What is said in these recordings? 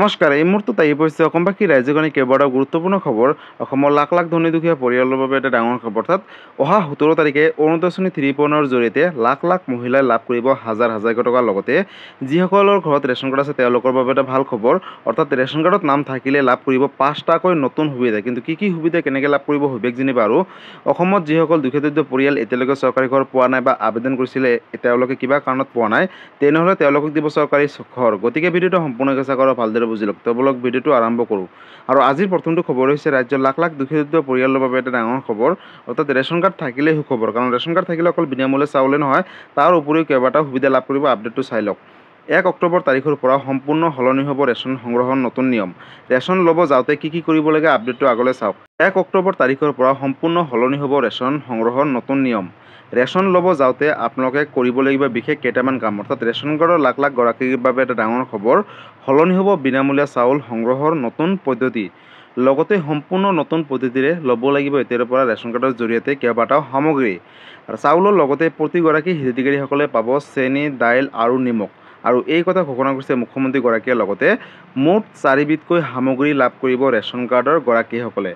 নমস্কাৰ। এই মুহূৰ্তত আহি পৰিছে অসমবাসী ৰাইজগণে কেইবাটাও গুৰুত্বপূৰ্ণ খবৰ। অসমৰ লাখ লাখ ধনী দুখীয়া পৰিয়ালৰ বাবে এটা ডাঙৰ খবৰ। অৰ্থাৎ অহা 17 তাৰিখে অৰুণোদয় আঁচনি 3.0 জৰিয়তে লাখ লাখ মহিলাই লাভ কৰিব হাজাৰ হাজাৰকৈ টকাৰ লগতে যিসকলৰ ঘৰত ৰেচন কাৰ্ড আছে তেওঁলোকৰ বাবে এটা ভাল খবৰ। অৰ্থাৎ ৰেচন কাৰ্ডত নাম থাকিলে লাভ কৰিব 5টাকৈ নতুন সুবিধা। কিন্তু কি সুবিধা কেনেকৈ লাভ কৰিব সবিশেষ জানিবা। আৰু অসমত যিসকল দুখীয়া দৰিদ্ৰ পৰিয়াল এতিয়ালৈকে চৰকাৰী ঘৰ পোৱা নাই বা আবেদন কৰিছিলে তেওঁলোকে কিবা কাৰণত পোৱা নাই, তেনেহ'লে তেওঁলোকক দিব চৰকাৰী ঘৰ। গতিকে ভিডিঅ'টো সম্পূৰ্ণকৈ চাওক আৰু ভালদৰে বুজি লওক। তো বলক ভিডিঅ'টো আৰম্ভ কৰোঁ। আৰু আজিৰ প্ৰথমটো খবৰ হৈছে ৰাজ্যৰ লাখ লাখ দুখীয়া দৰিদ্ৰ পৰিয়ালৰ বাবে এটা ডাঙৰ খবৰ। অৰ্থাৎ ৰেচন কাৰ্ড থাকিলেই সুখবৰ। কাৰণ ৰেচন কাৰ্ড থাকিলে অকল বিনামূল্যে চাউলে নহয়, তাৰ উপৰিও কেইবাটাও সুবিধা লাভ কৰিব। আপডেটটো চাই লওক। 1 অক্টোবৰ তাৰিখৰ পৰা সম্পূৰ্ণ সলনি হ'ব ৰেচন সংগ্ৰহৰ নতুন নিয়ম। ৰেচন ল'ব যাওঁতে কি কৰিব লাগে আপডেটটো আগলৈ চাওক। 1 অক্টোবৰ তাৰিখৰ পৰা সম্পূৰ্ণ সলনি হ'ব ৰেচন সংগ্ৰহৰ নতুন নিয়ম। ৰেচন ল'ব যাওঁতে আপোনালোকে কৰিব লাগিব বিশেষ কেইটামান কাম। অৰ্থাৎ ৰেচন কাৰ্ডৰ লাখ লাখ গৰাকীৰ বাবে এটা ডাঙৰ খবৰ। সলনি হ'ব বিনামূলীয়া চাউল সংগ্ৰহৰ নতুন পদ্ধতি। লগতে সম্পূৰ্ণ নতুন পদ্ধতিৰে ল'ব লাগিব এতিয়াৰ পৰা ৰেচন কাৰ্ডৰ জৰিয়তে কেইবাটাও সামগ্ৰী। চাউলৰ লগতে প্ৰতিগৰাকী হিতাধিকাৰীসকলে পাব চেনি, দাইল আৰু নিমখ। আৰু এই কথা ঘোষণা কৰিছে মুখ্যমন্ত্ৰীগৰাকীয়ে। লগতে মুঠ 4বিধকৈ সামগ্ৰী লাভ কৰিব ৰেচন কাৰ্ডৰ গৰাকীসকলে।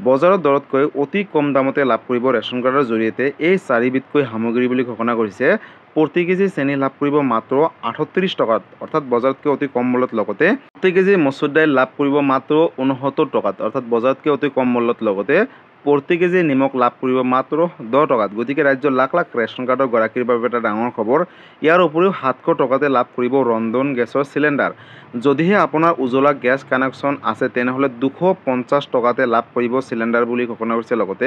বজাৰৰ দৰতকৈ অতি কম দামতে লাভ কৰিব ৰেচন কাৰ্ডৰ জৰিয়তে এই 4বিধকৈ সামগ্ৰী বুলি ঘোষণা কৰিছে। প্ৰতি কেজি চেনি লাভ কৰিব মাত্ৰ 38 টকাত, অৰ্থাৎ বজাৰতকৈ অতি কম মূল্যত। লগতে প্ৰতি কেজি মচুৰ দাইল লাভ কৰিব মাত্ৰ 69 টকাত, অৰ্থাৎ বজাৰতকৈ অতি কম মূল্যত। লগতে প্ৰতি কেজি নিমখ লাভ কৰিব মাত্ৰ 10 টকাত। গতিকে ৰাজ্যৰ লাখ লাখ ৰেচন কাৰ্ডৰ গৰাকীৰ বাবে এটা ডাঙৰ খবৰ। ইয়াৰ উপৰিও 700 টকাতে লাভ কৰিব ৰন্ধন গেছৰ চিলিণ্ডাৰ। যদিহে আপোনাৰ উজ্বলা গেছ কানেকশ্যন আছে তেনেহ'লে 250 টকাতে লাভ কৰিব চিলিণ্ডাৰ বুলি ঘোষণা কৰিছে। লগতে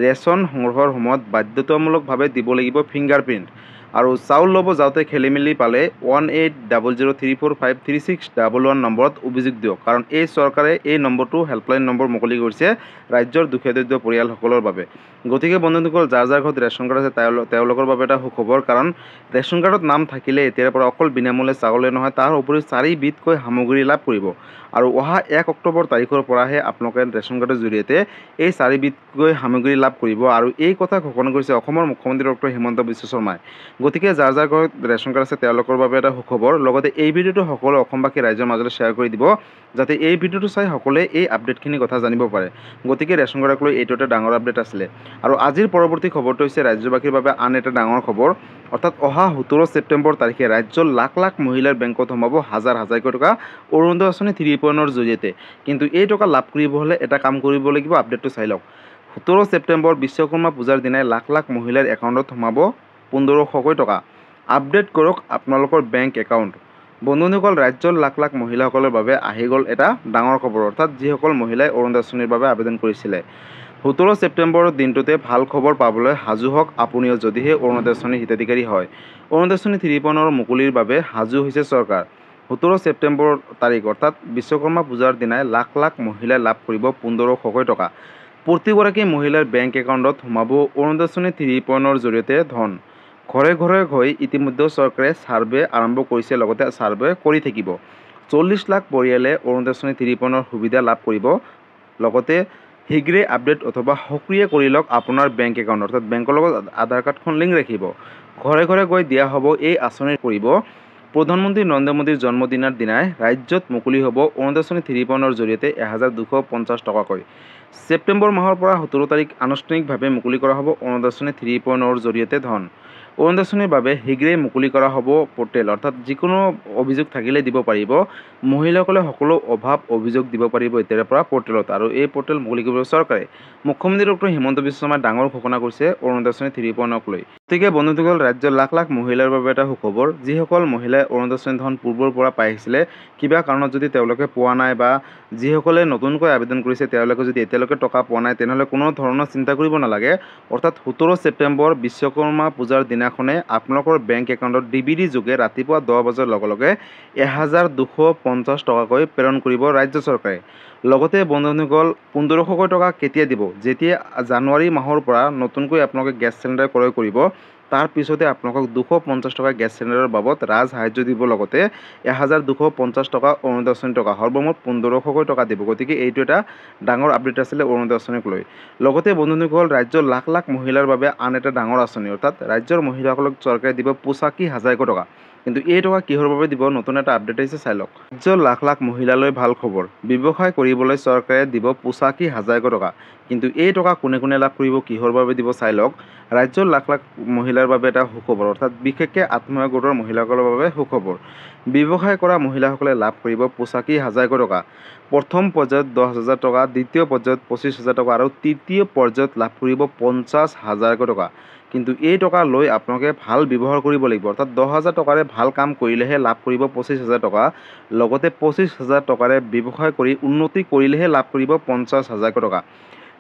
ৰেচন সংগ্ৰহৰ সময়ত বাধ্যতামূলকভাৱে দিব লাগিব ফিংগাৰপ্ৰিণ্ট। আৰু চাউল ল'ব যাওঁতে খেলিমেলি পালে 180034536111 নম্বৰত অভিযোগ দিয়ক। কাৰণ এই চৰকাৰে এই নম্বৰটো হেল্পলাইন নম্বৰ মুকলি কৰিছে ৰাজ্যৰ দুখীয়া দৰিদ্ৰ পৰিয়ালসকলৰ বাবে। গতিকে বন্ধুসকল, যাৰ ঘৰত ৰেচন কাৰ্ড আছে তেওঁলোকৰ বাবে এটা সুখবৰ। কাৰণ ৰেচন কাৰ্ডত নাম থাকিলে এতিয়াৰ পৰা অকল বিনামূল্যে চাউলে নহয়, তাৰ উপৰিও 4বিধকৈ সামগ্ৰী লাভ কৰিব। আৰু অহা 1 অক্টোবৰ তাৰিখৰ পৰাহে আপোনালোকে ৰেচন কাৰ্ডৰ জৰিয়তে এই 4বিধকৈ সামগ্ৰী লাভ কৰিব। আৰু এই কথা ঘোষণা কৰিছে অসমৰ মুখ্যমন্ত্ৰী ডক্টৰ হিমন্ত বিশ্ব শৰ্মাই। গতিকে যাৰ ঘৰত ৰেচন কাৰ্ড আছে তেওঁলোকৰ বাবে এটা সুখবৰ। লগতে এই ভিডিঅ'টো সকলো অসমবাসী ৰাইজৰ মাজলৈ শ্বেয়াৰ কৰি দিব, যাতে এই ভিডিঅ'টো চাই সকলোৱে এই আপডেটখিনি কথা জানিব পাৰে। গতিকে ৰেচন কাৰ্ডক লৈ এইটো এটা ডাঙৰ আপডেট আছিলে। আৰু আজিৰ পৰৱৰ্তী খবৰটো হৈছে ৰাজ্যবাসীৰ বাবে আন এটা ডাঙৰ খবৰ। অৰ্থাৎ অহা 17 ছেপ্টেম্বৰ তাৰিখে ৰাজ্যৰ লাখ লাখ মহিলাৰ বেংকত সোমাব হাজাৰ হাজাৰকৈ টকা অৰুণোদয় আঁচনি 3.0 জৰিয়তে। কিন্তু এই টকা লাভ কৰিব হ'লে এটা কাম কৰিব লাগিব। আপডেটটো চাই লওক। 17 ছেপ্টেম্বৰ বিশ্বকৰ্মা পূজাৰ দিনাই লাখ লাখ মহিলাৰ একাউণ্টত সোমাব 1500কৈ টকা। আপডেট কৰক আপোনালোকৰ বেংক একাউণ্ট। বন্ধুসকল, ৰাজ্যৰ লাখ লাখ মহিলাসকলৰ বাবে আহি গ'ল এটা ডাঙৰ খবৰ। অৰ্থাৎ যিসকল মহিলাই অৰুণোদয় আঁচনিৰ বাবে আবেদন কৰিছিলে 17 ছেপ্টেম্বৰৰ দিনটোতে ভাল খবৰ পাবলৈ সাজু হওক আপুনিও, যদিহে অৰুণোদয় আঁচনিৰ হিতাধিকাৰী হয়। অৰুণোদয় আঁচনি 3.0 মুকলিৰ বাবে সাজু হৈছে চৰকাৰ। 17 ছেপ্টেম্বৰ তাৰিখ অৰ্থাৎ বিশ্বকৰ্মা পূজাৰ দিনাই লাখ লাখ মহিলাই লাভ কৰিব 1500কৈ টকা। প্ৰতিগৰাকী মহিলাৰ বেংক একাউণ্টত সোমাব অৰুণোদয় আঁচনি 3.0 জৰিয়তে ধন। ঘৰে ঘৰে গৈ ইতিমধ্যে চৰকাৰে ছাৰ্ভে আৰম্ভ কৰিছে, লগতে ছাৰ্ভে কৰি থাকিব। 40 লাখ পৰিয়ালে অৰুণোদয় আঁচনি 3.0 সুবিধা লাভ কৰিব। লগতে শীঘ্ৰেই আপডেট অথবা সক্ৰিয় কৰি লওক আপোনাৰ বেংক একাউণ্ট। অৰ্থাৎ বেংকৰ লগত আধাৰ কাৰ্ডখন লিংক ৰাখিব। ঘৰে ঘৰে গৈ দিয়া হ'ব এই আঁচনিৰ কৰিব। প্ৰধানমন্ত্ৰী নৰেন্দ্ৰ মোদীৰ জন্মদিনৰ দিনাই ৰাজ্যত মুকলি হ'ব অৰুণোদয় আঁচনি 3.0 জৰিয়তে 1250 টকাকৈ। ছেপ্টেম্বৰ মাহৰ পৰা 17 তাৰিখ আনুষ্ঠানিকভাৱে মুকলি কৰা হ'ব অৰুণোদয় আঁচনি 3.0 জৰিয়তে ধন। অৰুণোদয় আঁচনিৰ বাবে শীঘ্ৰেই মুকলি কৰা হ'ব পৰ্টেল। অৰ্থাৎ যিকোনো অভিযোগ থাকিলে দিব পাৰিব। মহিলাসকলে সকলো অভিযোগ দিব পাৰিব এতিয়াৰ পৰা পৰ্টেলত। আৰু এই পৰ্টেল মুকলি কৰিব চৰকাৰে। মুখ্যমন্ত্ৰী ডক্টৰ হিমন্ত বিশ্ব শৰ্মাই ডাঙৰ ঘোষণা কৰিছে অৰুণোদয় আঁচনি 3.0ক লৈ। গতিকে বন্ধুসকল, ৰাজ্যৰ লাখ লাখ মহিলাৰ বাবে এটা সুখবৰ। যিসকল মহিলাই অৰুণোদয় আঁচনি ধন পূৰ্বৰ পৰা পাই আহিছিলে, কিবা কাৰণত যদি তেওঁলোকে পোৱা নাই বা যিসকলে নতুনকৈ আবেদন কৰিছে তেওঁলোকে যদি এতিয়ালৈকে টকা পোৱা নাই, তেনেহ'লে কোনো ধৰণৰ চিন্তা কৰিব নালাগে। অৰ্থাৎ 17 ছেপ্টেম্বৰ বিশ্বকৰ্মা পূজাৰ দিনাখনে আপোনালোকৰ বেংক একাউণ্টত DBD যোগে ৰাতিপুৱা 10 বজাৰ লগে লগে 1250 টকাকৈ প্ৰেৰণ কৰিব ৰাজ্য চৰকাৰে। লগতে বন্ধুসকল, 1500কৈ টকা কেতিয়া দিব? যেতিয়া জানুৱাৰী মাহৰ পৰা নতুনকৈ আপোনালোকে গেছ চিলিণ্ডাৰ ক্ৰয় কৰিব, তাৰ পিছতে আপোনালোকক 250 টকা গেছ চিলিণ্ডাৰৰ বাবদ ৰাজ সাহায্য দিব। লগতে 1250 টকা অৰুণোদয় আঁচনিৰ টকা, সৰ্বমুঠ 1500কৈ টকা দিব। গতিকে এইটো এটা ডাঙৰ আপডেট আছিলে অৰুণোদয় আঁচনিক লৈ। লগতে বন্ধুসকল, ৰাজ্যৰ লাখ লাখ মহিলাৰ বাবে আন এটা ডাঙৰ আঁচনি। অৰ্থাৎ ৰাজ্যৰ মহিলাসকলক চৰকাৰে দিব 85,000কৈ টকা। কিন্তু এই টকা কিহৰ বাবে দিব নতুন এটা আপডেট আহিছে চাই লওক। ৰাজ্যৰ লাখ লাখ মহিলালৈ ভাল খবৰ, ব্যৱসায় কৰিবলৈ চৰকাৰে দিব 85,000 টকা। কিন্তু এই টকা কোনে কোনে লাভ কৰিব, কিহৰ বাবে দিব চাই লওক। ৰাজ্যৰ লাখ লাখ মহিলাৰ বাবে এটা সুখবৰ, অৰ্থাৎ বিশেষকৈ আত্মসহায়ক গোটৰ মহিলাসকলৰ বাবে সুখবৰ। ব্যৱসায় কৰা মহিলাসকলে লাভ কৰিব 85,000 টকা। প্ৰথম পৰ্যায়ত 10,000 টকা, দ্বিতীয় পৰ্যায়ত 25,000 টকা আৰু তৃতীয় পৰ্যায়ত লাভ কৰিব 50,000 টকা। কিন্তু এই টকা লৈ আপোনালোকে ভাল ব্যৱহাৰ কৰিব লাগিব, অৰ্থাৎ 10,000 টকাৰে ভাল কাম কৰিলেহে লাভ কৰিব 25,000 টকা। লগতে 25,000 টকাৰে ব্যৱসায় কৰি উন্নতি কৰিলেহে লাভ কৰিব 50,000 টকা।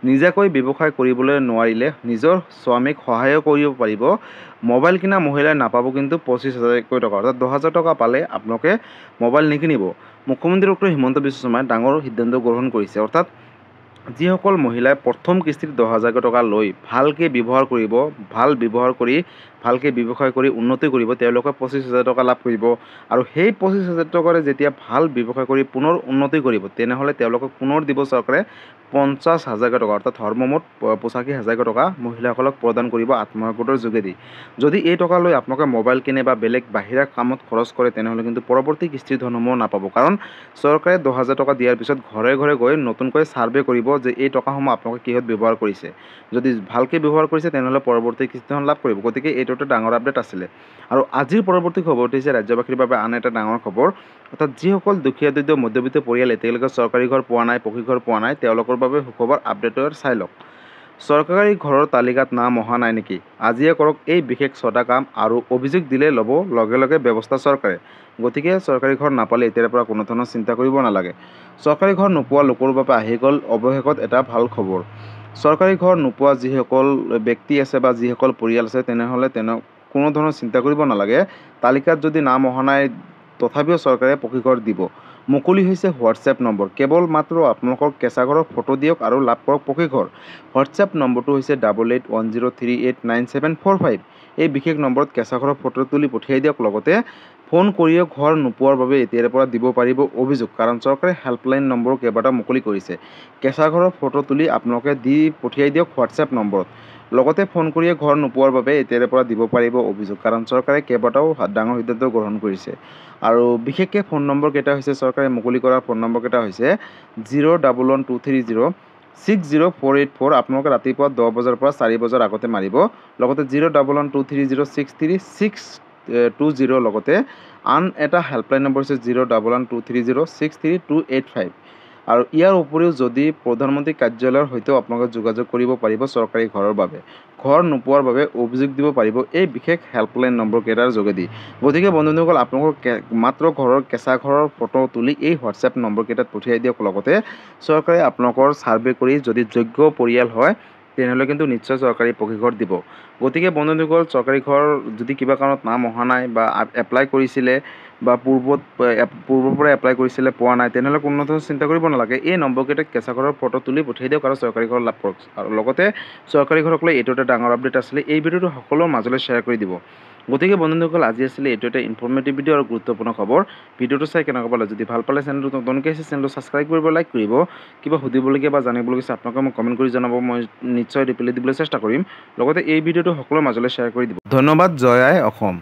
নিজাকৈ ব্যৱসায় কৰিবলৈ নোৱাৰিলে নিজৰ স্বামীক সহায়ো কৰিব পাৰিব। মোবাইল কিনা মহিলাই নাপাব কিন্তু 25,000 টকা, অৰ্থাৎ 10,000 টকা পালে আপোনালোকে মোবাইল নিকিনিব। মুখ্যমন্ত্ৰী ডক্টৰ হিমন্ত বিশ্ব শৰ্মাই ডাঙৰ সিদ্ধান্ত গ্ৰহণ কৰিছে, অৰ্থাৎ যিসকল মহিলাই প্ৰথম কিস্তিত 10,000 টকা লৈ ভালকৈ ব্যৱহাৰ কৰিব, ভাল ব্যৱহাৰ কৰি ভালকৈ ব্যৱসায় কৰি উন্নতি কৰিব, তেওঁলোকে 25,000 টকা লাভ কৰিব। আৰু সেই 25,000 টকাৰে যেতিয়া ভাল ব্যৱসায় কৰি পুনৰ উন্নতি কৰিব, তেনেহ'লে তেওঁলোকক পুনৰ দিব চৰকাৰে 50,000 টকা, অৰ্থাৎ সৰ্বমুঠ 85,000 টকা মহিলাসকলক প্ৰদান কৰিব আত্মসহায়ক গোটৰ যোগেদি। যদি এই টকা লৈ আপোনালোকে মোবাইল কিনে বা বেলেগ বাহিৰা কামত খৰচ কৰে, তেনেহ'লে কিন্তু পৰৱৰ্তী কিস্তিৰ ধনসমূহ নাপাব। কাৰণ চৰকাৰে 10,000 টকা দিয়াৰ পিছত ঘৰে ঘৰে গৈ নতুনকৈ ছাৰ্ভে কৰিব যে এই টকাসমূহ আপোনালোকে কিহত ব্যৱহাৰ কৰিছে। যদি ভালকৈ ব্যৱহাৰ কৰিছে, তেনেহ'লে পৰৱৰ্তী কিস্তিখন লাভ কৰিব। গতিকে এইটো এটা ডাঙৰ আপডেট আছিলে। আৰু আজিৰ পৰৱৰ্তী খবৰটো হৈছে ৰাজ্যবাসীৰ বাবে আন এটা ডাঙৰ খবৰ, অৰ্থাৎ যিসকল দুখীয়া দৰিদ্ৰ মধ্যবিত্ত পৰিয়াল এতিয়ালৈকে চৰকাৰী ঘৰ পোৱা নাই, পকী ঘৰ পোৱা নাই, তেওঁলোকৰ বাবে সুখবৰ আপডেটৰ চাই লওক। চৰকাৰী ঘৰৰ তালিকাত নাম অহা নাই নেকি? আজিয়ে কৰক এই বিশেষ 6টা কাম আৰু অভিযোগ দিলে ল'ব লগে লগে ব্যৱস্থা চৰকাৰে। গতিকে চৰকাৰী ঘৰ নাপালে এতিয়াৰ পৰা কোনো ধৰণৰ চিন্তা কৰিব নালাগে। চৰকাৰী ঘৰ নোপোৱা লোকৰ বাবে আহি গ'ল অৱশেষত এটা ভাল খবৰ। চৰকাৰী ঘৰ নোপোৱা যিসকল ব্যক্তি আছে বা যিসকল পৰিয়াল আছে, তেনেহ'লে কোনো ধৰণৰ চিন্তা কৰিব নালাগে। তালিকাত যদি নাম অহা নাই, তথাপিও চৰকাৰে পকী ঘৰ দিব। মুকলি হৈছে হোৱাটছএপ নম্বৰ, কেৱল মাত্ৰ আপোনালোকৰ কেঁচা ঘৰৰ ফটো দিয়ক আৰু লাভ কৰক পকী ঘৰ। হোৱাটছএপ নম্বৰটো হৈছে 8810389745। এই বিশেষ নম্বৰত কেঁচা ঘৰৰ ফটো তুলি পঠিয়াই দিয়ক। লগতে ফোন কৰিও ঘৰ নোপোৱাৰ বাবে এতিয়াৰ পৰা দিব পাৰিব অভিযোগ, কাৰণ চৰকাৰে হেল্পলাইন নম্বৰ কেইবাটাও মুকলি কৰিছে। কেঁচা ঘৰৰ ফটো তুলি আপোনালোকে দি পঠিয়াই দিয়ক হোৱাটছএপ নম্বৰত। লগতে ফোন কৰিয়ে ঘৰ নোপোৱাৰ বাবে এতিয়াৰ পৰা দিব পাৰিব অভিযোগ, কাৰণ চৰকাৰে কেইবাটাও ডাঙৰ সিদ্ধান্ত গ্ৰহণ কৰিছে। আৰু বিশেষকৈ ফোন নম্বৰ কেইটা হৈছে, চৰকাৰে মুকলি কৰা ফোন নম্বৰ কেইটা হৈছে 01123060484। আপোনালোকে ৰাতিপুৱা 10 বজাৰ পৰা 4 বজাৰ আগতে মাৰিব। লগতে 01123063620, লগতে আন এটা হেল্পলাইন নম্বৰ হৈছে 01123063285। আৰু ইয়াৰ উপৰিও যদি প্ৰধানমন্ত্ৰী কাৰ্যালয়ৰ সৈতেও আপোনালোকে যোগাযোগ কৰিব পাৰিব চৰকাৰী ঘৰৰ বাবে। ঘৰ নোপোৱাৰ বাবে অভিযোগ দিব পাৰিব এই বিশেষ হেল্পলাইন নম্বৰ কেইটাৰ যোগেদি। গতিকে বন্ধুসকল, আপোনালোকৰ মাত্ৰ ঘৰৰ কেঁচা ঘৰৰ ফটো তুলি এই হোৱাটছএপ নম্বৰ কেইটাত পঠিয়াই দিয়ক। লগতে চৰকাৰে আপোনালোকৰ ছাৰ্ভে কৰি যদি যোগ্য পৰিয়াল হয়, তেনেহ'লে কিন্তু নিশ্চয় চৰকাৰী পকী ঘৰ দিব। গতিকে বন্ধুসকল, চৰকাৰী ঘৰ যদি কিবা কাৰণত নাম অহা নাই বা এপ্লাই কৰিছিলে বা পূৰ্বৰ পৰা এপ্লাই কৰিছিলে পোৱা নাই, তেনেহ'লে কোনো ধৰণৰ চিন্তা কৰিব নালাগে। এই নম্বৰকেইটাত কেঁচা ঘৰৰ ফটো তুলি পঠিয়াই দিয়ক আৰু চৰকাৰী ঘৰ লাভ কৰক। আৰু লগতে চৰকাৰী ঘৰক লৈ এইটো এটা ডাঙৰ আপডেট আছিলে। এই ভিডিঅ'টো সকলোৰে মাজলৈ শ্বেয়াৰ কৰি দিব। গতিকে বন্ধুসকল, আজি আছিলে এইটো এটা ইনফৰ্মেটিভ ভিডিঅ' আৰু গুৰুত্বপূৰ্ণ খবৰ। ভিডিঅ'টো চাই কেনেকুৱা পালে, যদি ভাল পালে চেনেলটো নতুনকৈ আছে, চেনেলটো ছাবস্ক্ৰাইব কৰিব, লাইক কৰিব। কিবা সুধিবলগীয়া বা জানিবলগীয়া আছে আপোনালোকে মোক কমেণ্ট কৰি জনাব, মই নিশ্চয় ৰিপ্লাই দিবলৈ চেষ্টা কৰিম। লগতে এই ভিডিঅ'টো সকলোৰে মাজলৈ শ্বেয়াৰ কৰি দিব। ধন্যবাদ। জয় আই অসম।